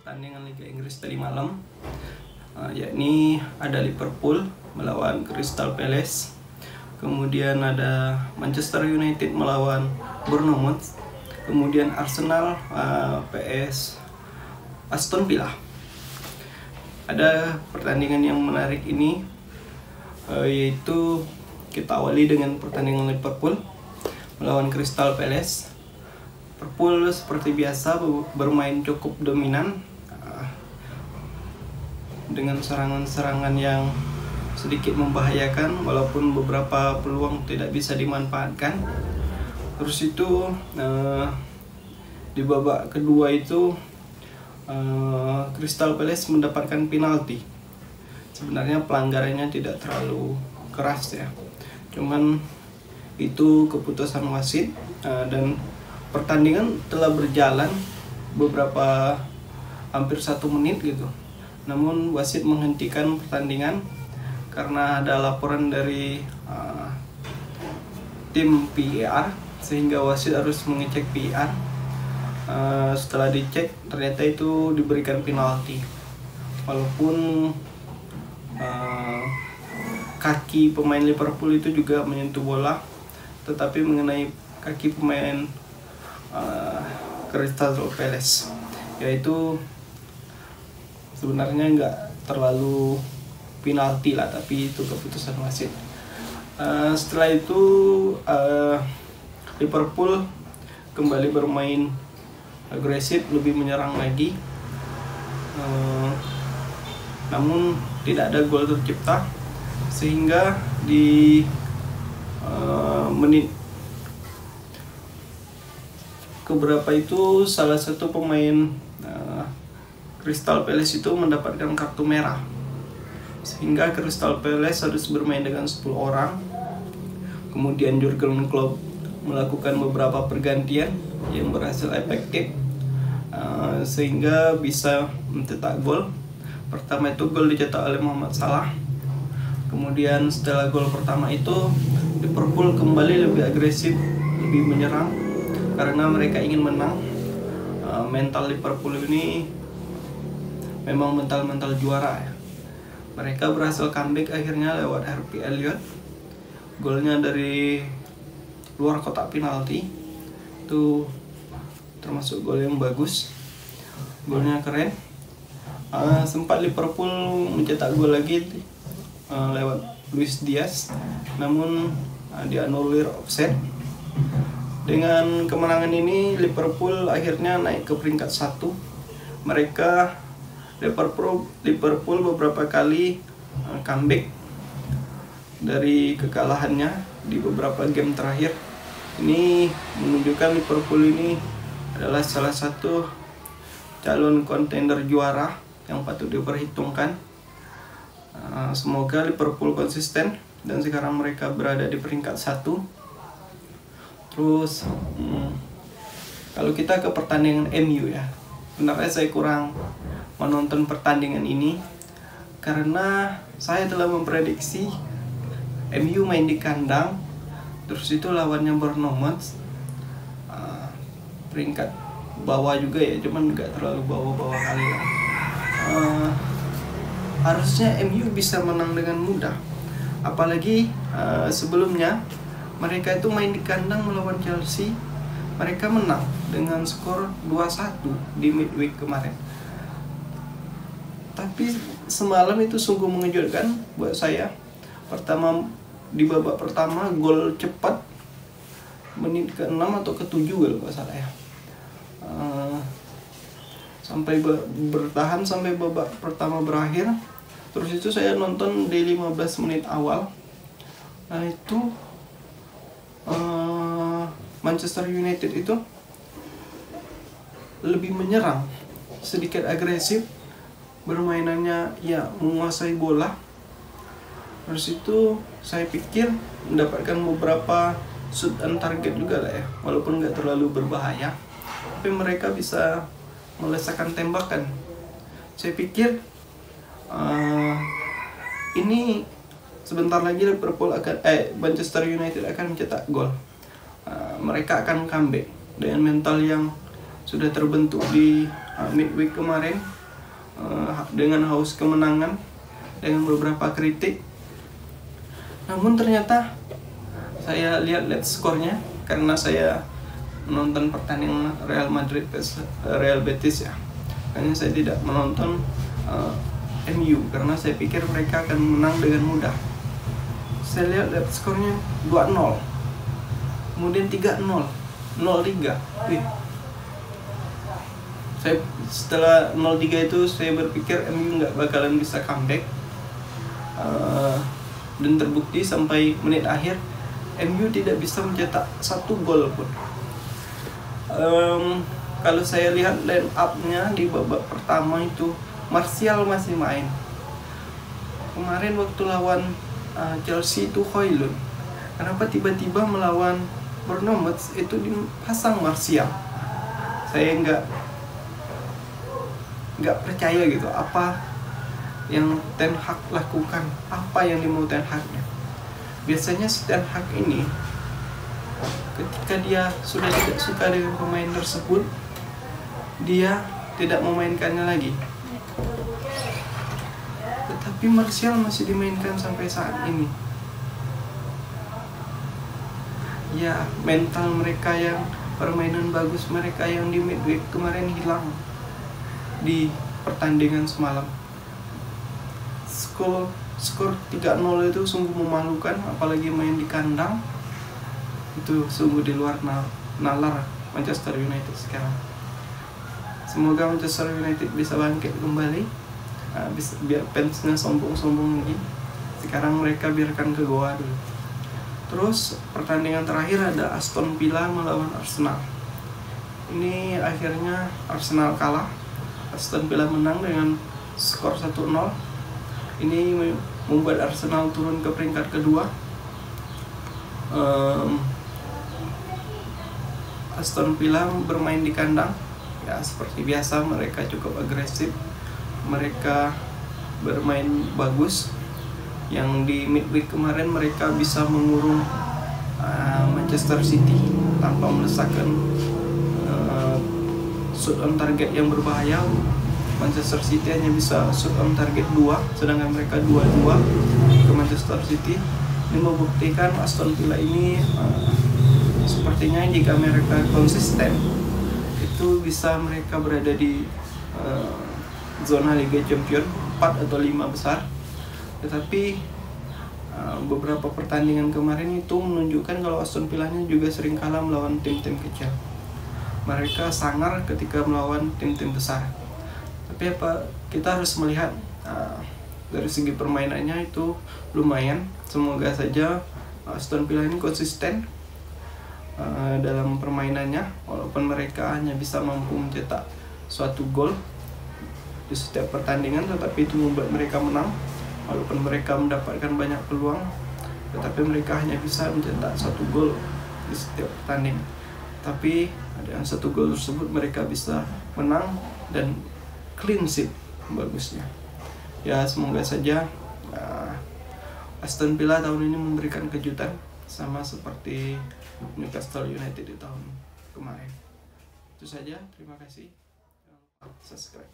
pertandingan Liga Inggris tadi malam, yakni ada Liverpool melawan Crystal Palace, kemudian ada Manchester United melawan Bournemouth, kemudian Arsenal PS Aston Villa. Ada pertandingan yang menarik ini, yaitu kita awali dengan pertandingan Liverpool melawan Crystal Palace. Liverpool seperti biasa bermain cukup dominan dengan serangan-serangan yang sedikit membahayakan, walaupun beberapa peluang tidak bisa dimanfaatkan. Terus itu di babak kedua itu Crystal Palace mendapatkan penalti. Sebenarnya pelanggarannya tidak terlalu keras ya, cuman itu keputusan wasit, dan pertandingan telah berjalan beberapa hampir 1 menit gitu. Namun wasit menghentikan pertandingan karena ada laporan dari tim VAR, sehingga wasit harus mengecek VAR. Setelah dicek ternyata itu diberikan penalti, walaupun kaki pemain Liverpool itu juga menyentuh bola, tetapi mengenai kaki pemain Crystal Palace, yaitu sebenarnya nggak terlalu penalti lah, tapi itu keputusan wasit. Setelah itu Liverpool kembali bermain agresif, lebih menyerang lagi, namun tidak ada gol tercipta, sehingga di menit keberapa itu salah satu pemain Crystal Palace itu mendapatkan kartu merah, sehingga Crystal Palace harus bermain dengan 10 orang. Kemudian Jurgen Klopp melakukan beberapa pergantian yang berhasil efektif, sehingga bisa mencetak gol. Pertama itu gol dicetak oleh Mohamed Salah. Kemudian setelah gol pertama itu Liverpool kembali lebih agresif, lebih menyerang karena mereka ingin menang. Mental Liverpool ini memang mental juara ya. Mereka berhasil comeback akhirnya lewat Harvey Elliott. Golnya dari luar kotak penalti, itu termasuk gol yang bagus, golnya keren. Sempat Liverpool mencetak gol lagi lewat Luis Diaz, namun dianulir offside. Dengan kemenangan ini Liverpool akhirnya naik ke peringkat 1. Liverpool beberapa kali comeback dari kekalahannya di beberapa game terakhir. Ini menunjukkan Liverpool ini adalah salah satu calon kontender juara yang patut diperhitungkan. Semoga Liverpool konsisten dan sekarang mereka berada di peringkat 1. Terus kalau kita ke pertandingan MU ya, sebenarnya saya kurang menonton pertandingan ini karena saya telah memprediksi MU main di kandang, terus itu lawannya Bournemouth, peringkat bawah juga ya, cuman nggak terlalu bawah-bawah kali lah. Harusnya MU bisa menang dengan mudah, apalagi sebelumnya mereka itu main di kandang melawan Chelsea, mereka menang dengan skor 2-1 di midweek kemarin. Tapi semalam itu sungguh mengejutkan buat saya. Di babak pertama gol cepat menit ke-6 atau ke-7 kalau nggak salah ya, sampai bertahan sampai babak pertama berakhir. Terus itu saya nonton di 15 menit awal. Nah itu Manchester United itu lebih menyerang, sedikit agresif, bermainannya ya menguasai bola. Terus itu saya pikir mendapatkan beberapa shoot on target juga lah ya, walaupun nggak terlalu berbahaya, tapi mereka bisa melesakan tembakan. Saya pikir ini sebentar lagi Manchester United akan mencetak gol. Mereka akan comeback dengan mental yang sudah terbentuk di midweek kemarin. dengan haus kemenangan, dengan beberapa kritik. Namun ternyata saya lihat skornya, karena saya menonton pertandingan Real Madrid vs Real Betis ya. Hanya saya tidak menonton MU karena saya pikir mereka akan menang dengan mudah. Saya lihat skornya 2-0, kemudian 3-0, 0-3. Saya setelah 0-3 itu saya berpikir MU nggak bakalan bisa comeback, dan terbukti sampai menit akhir MU tidak bisa mencetak 1 gol pun. Kalau saya lihat line up-nya di babak pertama itu Martial masih main. Kemarin waktu lawan Chelsea itu Højlund. Kenapa tiba-tiba melawan Bournemouth itu dipasang Martial? Saya nggak percaya gitu apa yang Ten Hag lakukan, apa yang dimau Ten Hag-nya. Biasanya Ten Hag ini ketika dia sudah tidak suka dengan pemain tersebut, dia tidak memainkannya lagi. Tetapi Martial masih dimainkan sampai saat ini. Ya, mental mereka yang permainan bagus mereka yang di midweek kemarin hilang di pertandingan semalam. Skor 3-0 itu sungguh memalukan, apalagi main di kandang. Itu sungguh di luar nalar Manchester United sekarang. Semoga Manchester United bisa bangkit kembali, biar fansnya sombong-sombong lagi. Sekarang mereka biarkan ke goa dulu. Terus pertandingan terakhir ada Aston Villa melawan Arsenal. Ini akhirnya Arsenal kalah, Aston Villa menang dengan skor 1-0. Ini membuat Arsenal turun ke peringkat kedua. Aston Villa bermain di kandang, ya seperti biasa mereka cukup agresif, mereka bermain bagus. Yang di midweek kemarin mereka bisa mengurung Manchester City tanpa melesakan shoot on target yang berbahaya. Manchester City hanya bisa shoot on target 2, sedangkan mereka 2-2 ke Manchester City. Ini membuktikan Aston Villa ini sepertinya jika mereka konsisten itu bisa mereka berada di zona Liga Champions 4 atau 5 besar. Tetapi beberapa pertandingan kemarin itu menunjukkan kalau Aston Villa-nya juga sering kalah melawan tim-tim kecil. Mereka sangar ketika melawan tim-tim besar. Tapi kita harus melihat dari segi permainannya itu lumayan. Semoga saja Aston Villa ini konsisten dalam permainannya, walaupun mereka hanya bisa mampu mencetak suatu gol di setiap pertandingan, tetapi itu membuat mereka menang. Walaupun mereka mendapatkan banyak peluang, tetapi mereka hanya bisa mencetak 1 gol di setiap pertandingan. Tapi dengan 1 gol tersebut mereka bisa menang dan clean sheet bagusnya. Ya, semoga saja Aston Villa tahun ini memberikan kejutan sama seperti Newcastle United di tahun kemarin. Itu saja, terima kasih. Jangan lupa subscribe.